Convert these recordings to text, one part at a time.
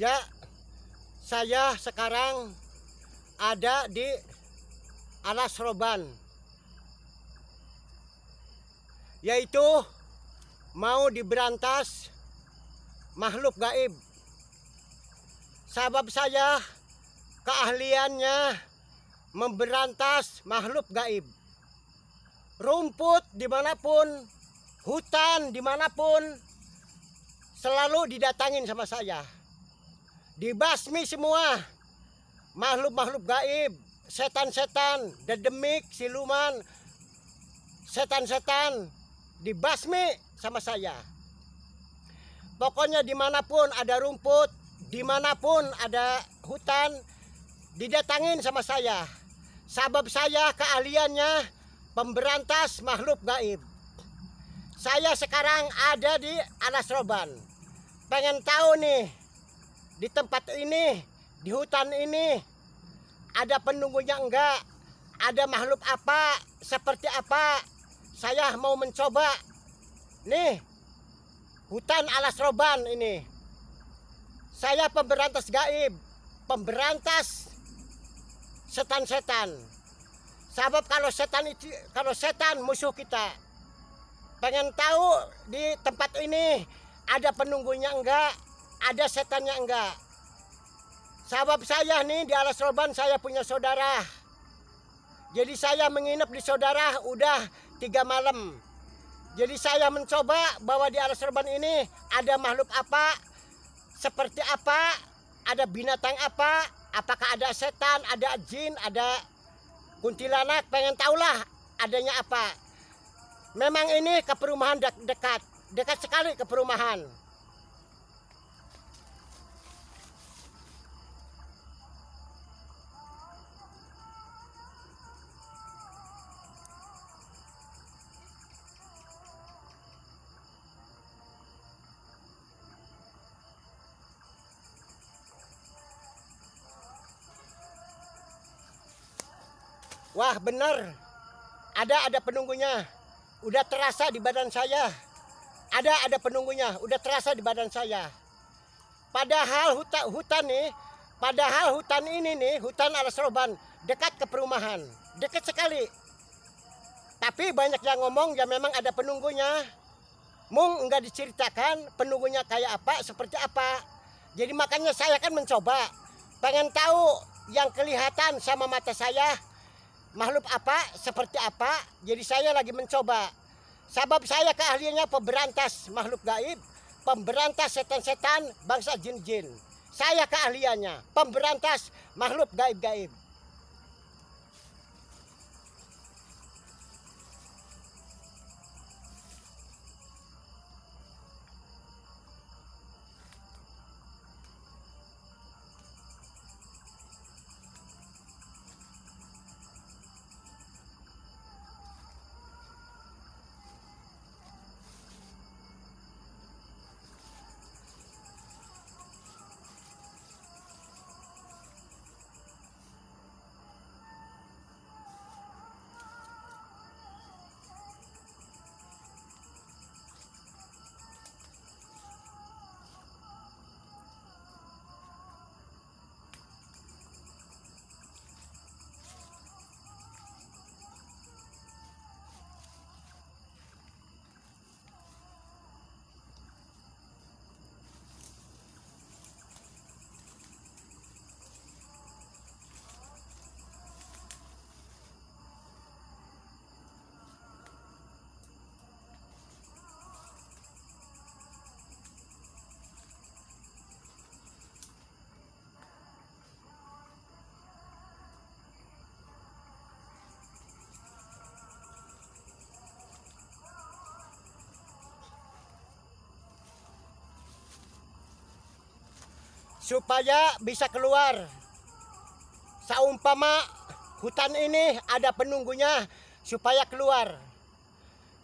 Ya, saya sekarang ada di Alas Roban, yaitu mau diberantas makhluk gaib. Sabab saya keahliannya memberantas makhluk gaib. Rumput dimanapun, hutan dimanapun, selalu didatangin sama saya. Dibasmi semua makhluk-makhluk gaib, setan-setan, dedemik, siluman, setan-setan, dibasmi sama saya. Pokoknya dimanapun ada rumput, dimanapun ada hutan, didatangin sama saya. Sabab saya keahliannya pemberantas makhluk gaib. Saya sekarang ada di Alas Roban. Pengen tahu nih, di tempat ini, di hutan ini, ada penunggunya enggak? Ada makhluk apa? Seperti apa? Saya mau mencoba. Nih, hutan Alas Roban ini. Saya pemberantas gaib, pemberantas setan-setan. Sabab kalau setan musuh kita. Pengen tahu di tempat ini ada penunggunya enggak? Ada setannya enggak? Sabab saya nih di Alas Roban saya punya saudara. Jadi saya menginap di saudara udah 3 malam. Jadi saya mencoba bahwa di Alas Roban ini ada makhluk apa, seperti apa, ada binatang apa, apakah ada setan, ada jin, ada kuntilanak, pengen tahulah adanya apa. Memang ini ke perumahan dekat sekali ke perumahan. Wah bener, ada penunggunya, udah terasa di badan saya. Ada penunggunya, udah terasa di badan saya. Padahal hutan ini nih, hutan Alas Roban dekat ke perumahan, dekat sekali. Tapi banyak yang ngomong ya memang ada penunggunya. Mung enggak diceritakan penunggunya kayak apa, seperti apa. Jadi makanya saya kan mencoba, pengen tahu yang kelihatan sama mata saya. Makhluk apa, seperti apa, jadi saya lagi mencoba. Sabab saya keahliannya pemberantas makhluk gaib, pemberantas setan-setan, bangsa jin-jin. Saya keahliannya pemberantas makhluk gaib-gaib. Supaya bisa keluar. Saumpama hutan ini ada penunggunya supaya keluar.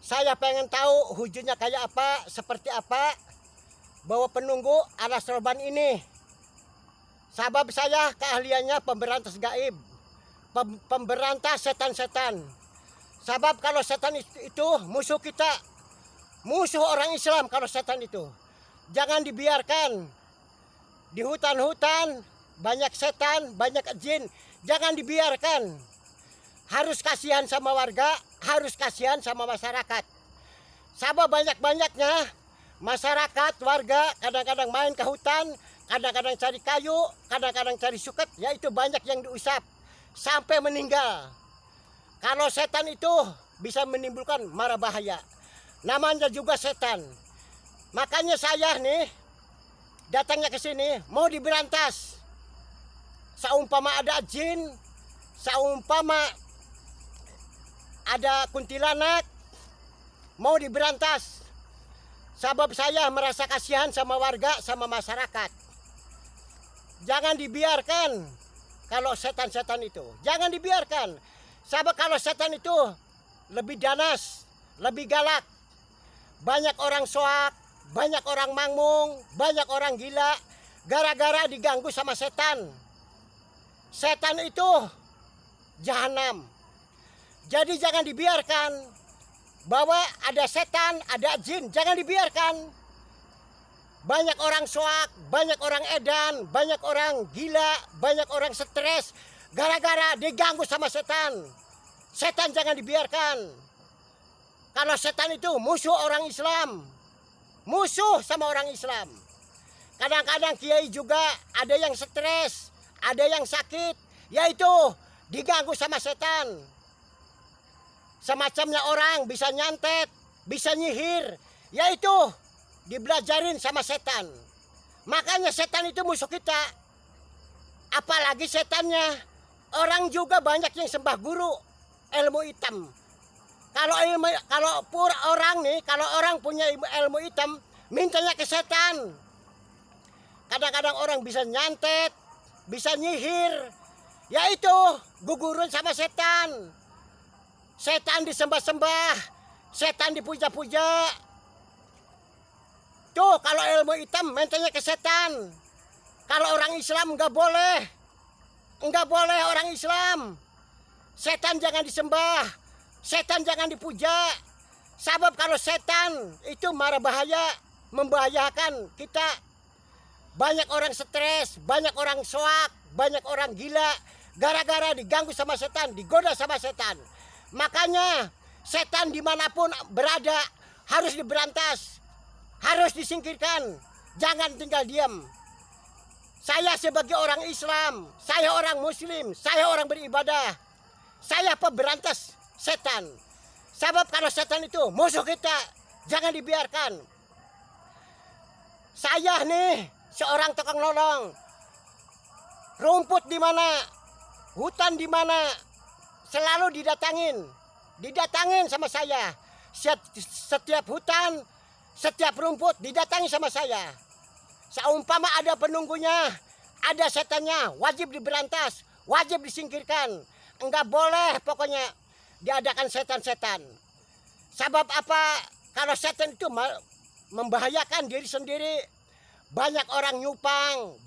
Saya pengen tahu wujudnya kayak apa, seperti apa, bahwa penunggu Alas Roban ini. Sabab saya keahliannya pemberantas gaib, pemberantas setan-setan. Sabab kalau setan itu musuh kita, musuh orang Islam kalau setan itu. Jangan dibiarkan di hutan-hutan banyak setan, banyak jin, jangan dibiarkan. Harus kasihan sama warga, harus kasihan sama masyarakat. Sama banyak-banyaknya masyarakat, warga kadang-kadang main ke hutan, kadang-kadang cari kayu, kadang-kadang cari suket, yaitu banyak yang diusap sampai meninggal. Kalau setan itu bisa menimbulkan mara bahaya. Namanya juga setan. Makanya saya nih datangnya ke sini mau diberantas. Saumpama ada jin, saumpama ada kuntilanak, mau diberantas. Sebab saya merasa kasihan sama warga, sama masyarakat. Jangan dibiarkan kalau setan-setan itu. Jangan dibiarkan. Sebab kalau setan itu lebih ganas, lebih galak. Banyak orang soak, banyak orang mangmung, banyak orang gila. Gara-gara diganggu sama setan. Setan itu jahanam. Jadi jangan dibiarkan bahwa ada setan, ada jin. Jangan dibiarkan. Banyak orang soak, banyak orang edan, banyak orang gila, banyak orang stres. Gara-gara diganggu sama setan. Setan jangan dibiarkan. Kalau setan itu musuh orang Islam. Musuh sama orang Islam. Kadang-kadang kiai juga ada yang stres, ada yang sakit, yaitu diganggu sama setan. Semacamnya orang bisa nyantet, bisa nyihir, yaitu dibelajarin sama setan. Makanya setan itu musuh kita. Apalagi setannya, orang juga banyak yang sembah guru ilmu hitam. Kalau orang punya ilmu hitam, mintanya ke setan. Kadang-kadang orang bisa nyantet, bisa nyihir, yaitu gugurun sama setan. Setan disembah-sembah, setan dipuja-puja. Tuh kalau ilmu hitam mintanya ke setan. Kalau orang Islam nggak boleh orang Islam. Setan jangan disembah, setan jangan dipuja. Sebab kalau setan itu marah bahaya, membahayakan kita. Banyak orang stres, banyak orang soak, banyak orang gila. Gara-gara diganggu sama setan, digoda sama setan. Makanya setan dimanapun berada harus diberantas, harus disingkirkan. Jangan tinggal diam. Saya sebagai orang Islam, saya orang Muslim, saya orang beribadah. Saya pemberantas setan. Sebab kalau setan itu musuh kita, jangan dibiarkan. Saya nih seorang tukang nolong. Rumput di mana, hutan di mana, selalu didatangin sama saya. Setiap hutan, setiap rumput didatangi sama saya. Seumpama ada penunggunya, ada setannya, wajib diberantas, wajib disingkirkan. Enggak boleh pokoknya diadakan setan-setan. Sebab apa? Kalau setan itu membahayakan diri sendiri. Banyak orang nyupang,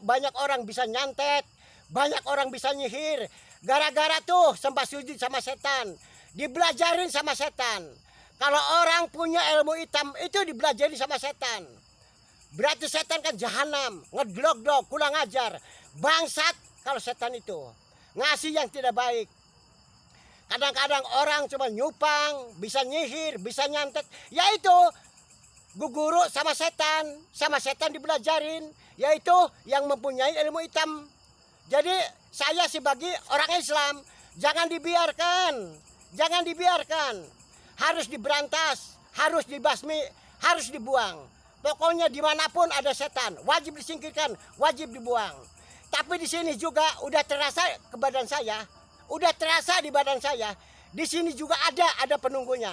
banyak orang bisa nyantet, banyak orang bisa nyihir. Gara-gara tuh sembah sujud sama setan, dibelajarin sama setan. Kalau orang punya ilmu hitam itu dibelajarin sama setan. Berarti setan kan jahanam, ngedlog-dlog, kurang ajar, bangsat kalau setan itu. Ngasih yang tidak baik. Kadang-kadang orang cuma nyupang, bisa nyihir, bisa nyantet. Yaitu guguru sama setan dibelajarin. Yaitu yang mempunyai ilmu hitam. Jadi saya sebagai orang Islam, jangan dibiarkan. Harus diberantas, harus dibasmi, harus dibuang. Pokoknya dimanapun ada setan, wajib disingkirkan, wajib dibuang. Tapi di sini juga udah terasa ke badan saya, udah terasa di badan saya. Di sini juga ada penunggunya.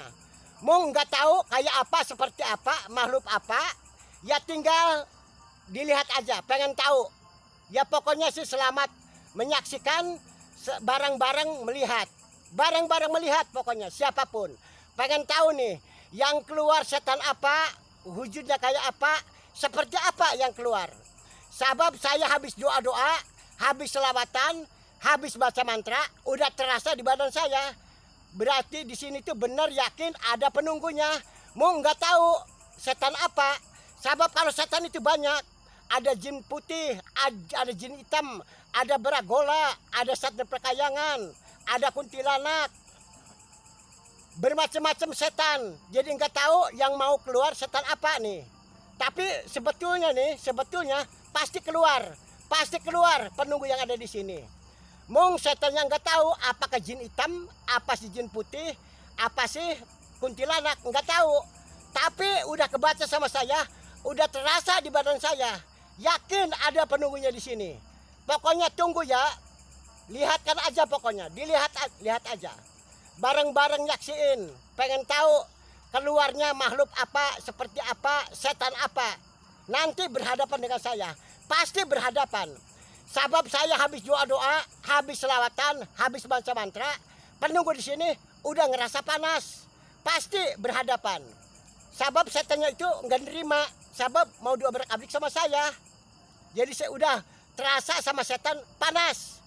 Mau nggak tahu kayak apa, seperti apa, makhluk apa, ya tinggal dilihat aja. Pengen tahu, ya pokoknya sih selamat menyaksikan, bareng-bareng melihat pokoknya siapapun. Pengen tahu nih, yang keluar setan apa, wujudnya kayak apa, seperti apa yang keluar. Sebab saya habis doa-doa, habis selawatan, habis baca mantra, udah terasa di badan saya. Berarti di sini tuh benar yakin ada penunggunya. Mau nggak tahu setan apa. Sebab kalau setan itu banyak, ada jin putih, ada jin hitam, ada beragola, ada setan perkayangan, ada kuntilanak, bermacam-macam setan. Jadi nggak tahu yang mau keluar setan apa nih. Tapi sebetulnya pasti keluar penunggu yang ada di sini. Mung setannya nggak tahu apakah jin hitam, apa sih jin putih, apa sih kuntilanak, nggak tahu. Tapi udah kebaca sama saya, udah terasa di badan saya. Yakin ada penunggunya di sini. Pokoknya tunggu ya. Lihatkan aja pokoknya, lihat aja. Bareng-bareng nyaksiin, pengen tahu keluarnya makhluk apa, seperti apa, setan apa. Nanti berhadapan dengan saya, pasti berhadapan. Sebab saya habis doa-doa, habis selawatan, habis baca mantra, penunggu di sini udah ngerasa panas, pasti berhadapan. Sebab setannya itu nggak nerima, sebab mau diobrak-abrik sama saya. Jadi saya udah terasa sama setan panas.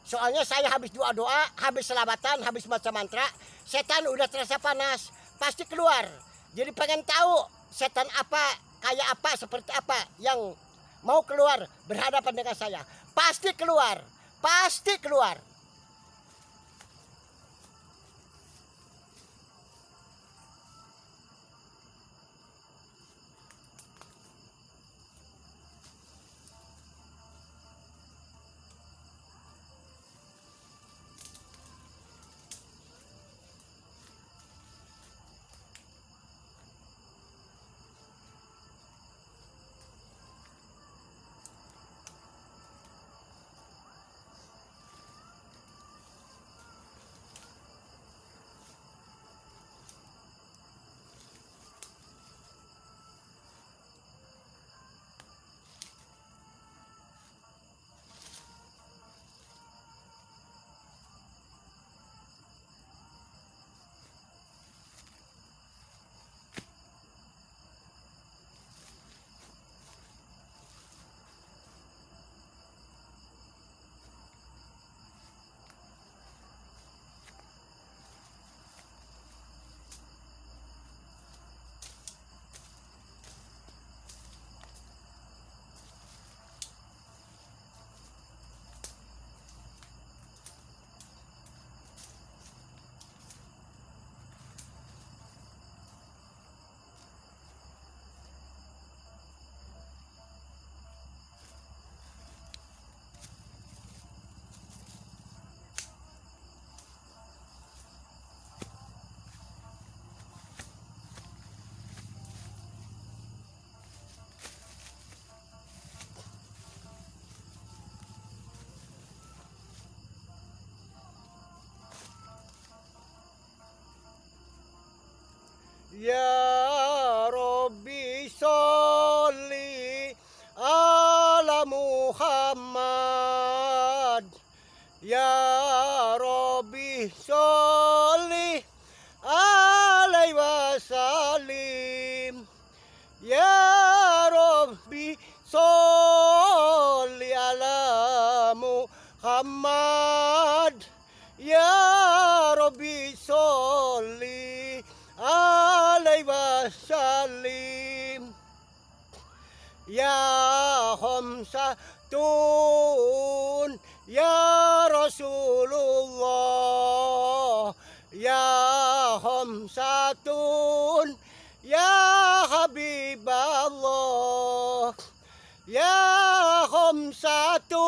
Soalnya saya habis doa-doa, habis selawatan, habis baca mantra, setan udah terasa panas, pasti keluar. Jadi pengen tahu setan apa, kayak apa, seperti apa yang mau keluar berhadapan dengan saya. Pasti keluar, pasti keluar. Ya Rabbi sholli ala Muhammad. Ya Rabbi sholli alaihi wasallim. Ya Rabbi sholli ala Muhammad. Ya Rabbi sholli alaihi wasallim. Ya Khamsatun ya Rasulullah. Ya Khamsatun ya Habiballah. Ya Khamsatun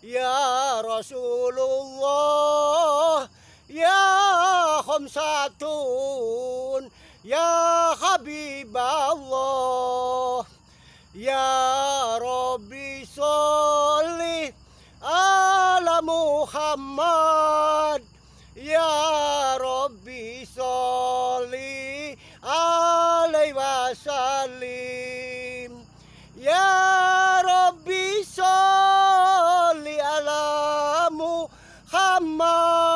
ya Rasulullah. Ya Khamsatun ya Habiballah. Ya Rabbi sholli ala Muhammad. Ya Rabbi sholli alaihi wasallim. Ya Rabbi sholli ala Muhammad.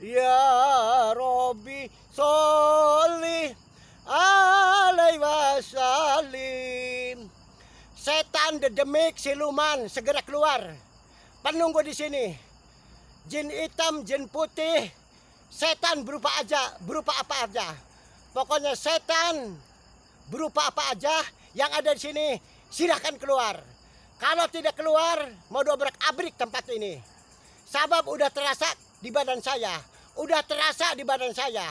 Ya Rabbi sholli alaihi wasallim. Setan, dedemik, siluman segera keluar. Penunggu di sini. Jin hitam, jin putih, setan berupa apa aja. Pokoknya setan berupa apa aja yang ada di sini silahkan keluar. Kalau tidak keluar, mau dobrak-abrik tempat ini. Sabab udah terasa di badan saya. Udah terasa di badan saya.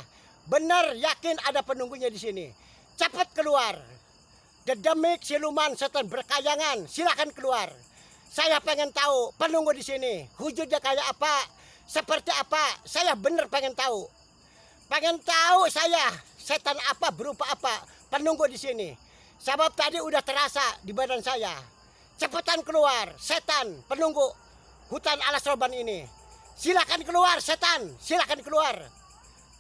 Benar yakin ada penunggunya di sini. Cepat keluar. Dedemik, siluman, setan berkayangan, silahkan keluar. Saya pengen tahu penunggu di sini. Wujudnya kayak apa? Seperti apa? Saya benar pengen tahu. Pengen tahu saya setan apa, berupa apa penunggu di sini. Sebab tadi udah terasa di badan saya. Cepetan keluar, setan penunggu hutan alas roban ini. Silakan keluar setan, silakan keluar.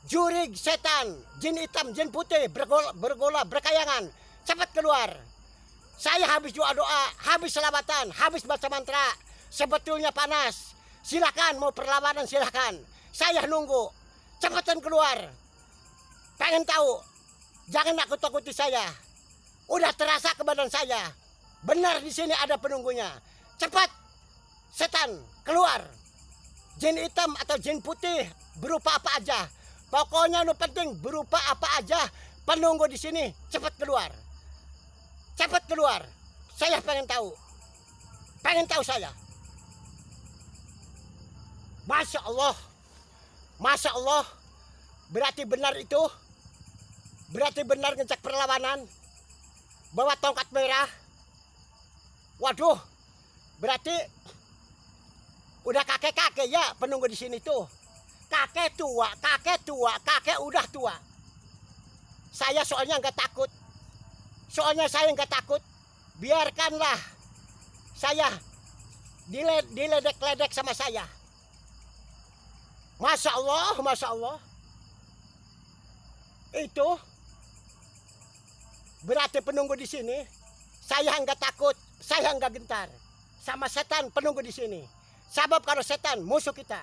Jurig setan, jin hitam, jin putih, bergola, berkayangan. Cepat keluar. Saya habis doa-doa, habis selawatan, habis baca mantra. Sebetulnya panas. Silakan mau perlawanan silakan. Saya nunggu. Cepetan keluar. Pengen tahu. Jangan nakut-nakuti saya. Udah terasa ke badan saya. Benar di sini ada penunggunya. Cepat. Setan keluar. Jin hitam atau jin putih berupa apa aja. Pokoknya nu penting berupa apa aja. Penunggu di sini cepat keluar. Cepat keluar. Saya pengen tahu. Pengen tahu saya. Masya Allah. Masya Allah. Berarti benar itu. Berarti benar ngecek perlawanan. Bawa tongkat merah. Waduh. Berarti udah kakek-kakek ya penunggu di sini tuh. Kakek tua, kakek udah tua. Saya soalnya nggak takut. Soalnya saya nggak takut. Biarkanlah saya diledek-ledek sama saya. Masya Allah, Masya Allah. Itu berarti penunggu di sini. Saya nggak takut, saya nggak gentar sama setan penunggu di sini. Sebab kalau setan musuh kita.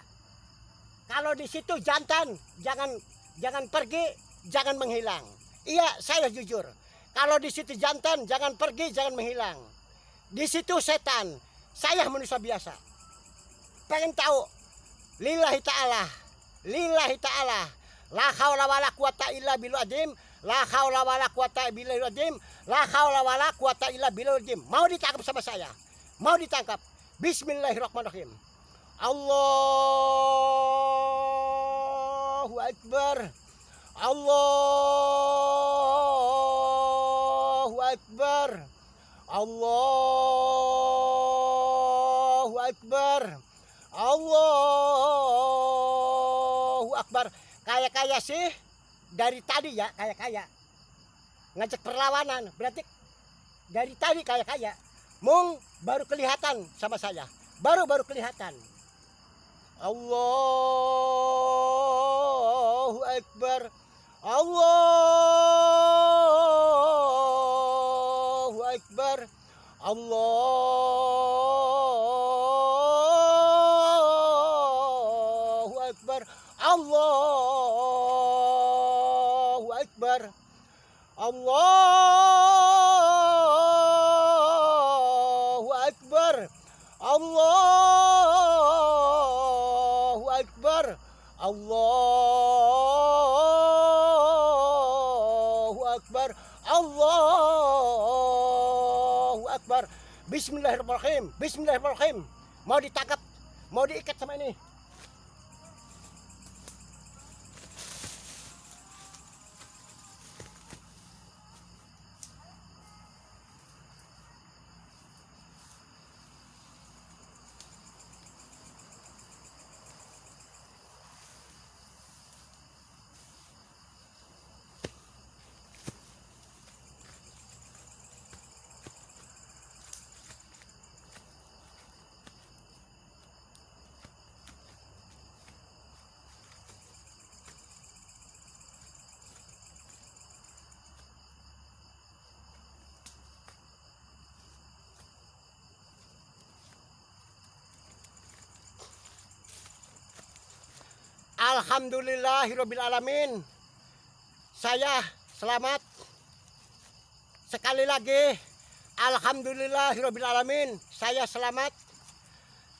Kalau di situ jantan, jangan pergi, jangan menghilang. Iya, saya jujur. Kalau di situ jantan, jangan pergi, jangan menghilang. Di situ setan, saya manusia biasa. Pengen tahu, lillahi ta'ala, la haula wala quwata illa billah adim, la haula wala quwata illa billah adim, la haula wala quwata illa billah adim. Mau ditangkap sama saya? Mau ditangkap? Bismillahirrahmanirrahim. Allahu Akbar. Allahu Akbar. Allahu Akbar. Allahu Akbar. Kayak sih dari tadi ya, kayak ngajak perlawanan. Berarti dari tadi kayak mung baru kelihatan sama saya. Baru kelihatan. Allahu Akbar. Allahu Akbar. Allahu Akbar. Allahu Akbar. Allahu Akbar. Allahu Akbar. Allahu Akbar. Allahu Akbar. Bismillahirrahmanirrahim. Bismillahirrahmanirrahim. Mau ditangkap, mau diikat sama ini. Alhamdulillahirabbil alamin. Saya selamat. Sekali lagi alhamdulillahirabbil alamin. Saya selamat.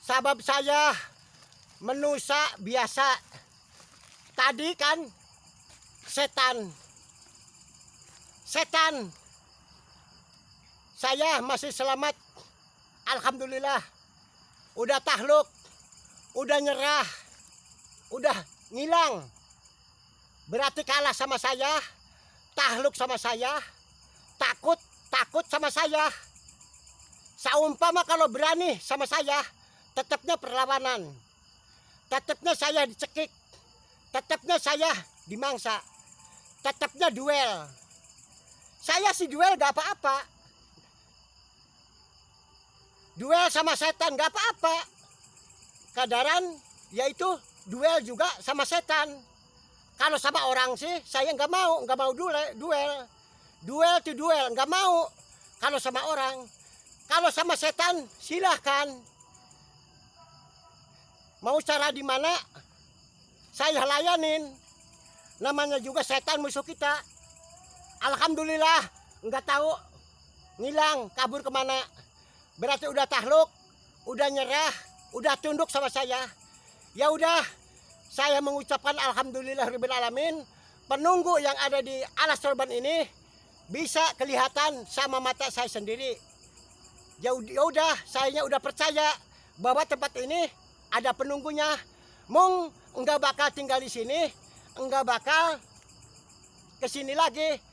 Sebab saya manusia biasa. Tadi kan setan saya masih selamat. Alhamdulillah. Udah tahluk, udah nyerah, udah ngilang. Berarti kalah sama saya, tahluk sama saya, takut sama saya. Saumpama kalau berani sama saya, tetapnya perlawanan. Tetapnya saya dicekik, tetapnya saya dimangsa, tetapnya duel. Saya sih duel gak apa-apa. Duel sama setan gak apa-apa. Kadaran yaitu duel juga sama setan. Kalau sama orang sih saya nggak mau duel. Duel tuh duel, nggak mau. Kalau sama orang, kalau sama setan silahkan. Mau cara di mana? Saya layanin. Namanya juga setan musuh kita. Alhamdulillah, nggak tahu ngilang, kabur kemana. Berarti udah tahluk, udah nyerah, udah tunduk sama saya. Ya udah, saya mengucapkan alhamdulillahirabbil alamin. Penunggu yang ada di alas sorban ini bisa kelihatan sama mata saya sendiri. Ya udah, saya udah percaya bahwa tempat ini ada penunggunya. Mung enggak bakal tinggal di sini, enggak bakal kesini lagi.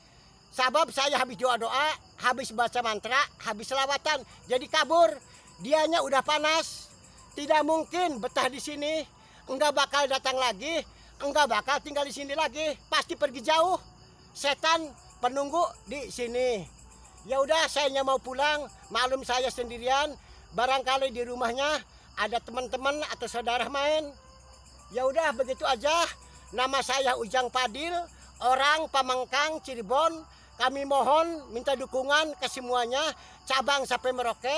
Sabab saya habis doa-doa, habis baca mantra, habis selawatan, jadi kabur. Dianya udah panas, tidak mungkin betah di sini, enggak bakal datang lagi, enggak bakal tinggal di sini lagi, pasti pergi jauh. Setan penunggu di sini. Ya udah, saya mau pulang, maklum saya sendirian, barangkali di rumahnya ada teman-teman atau saudara main. Ya udah, begitu aja. Nama saya Ujang Padil, orang Pamengkang, Cirebon. Kami mohon minta dukungan ke semuanya, cabang sampai Merauke.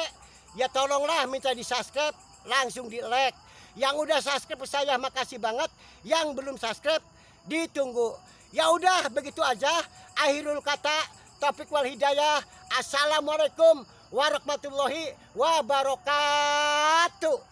Ya tolonglah minta di subscribe, langsung di like. Yang udah subscribe saya makasih banget, yang belum subscribe ditunggu. Ya udah, begitu aja. Akhirul kata, taufik wal hidayah. Assalamualaikum warahmatullahi wabarakatuh.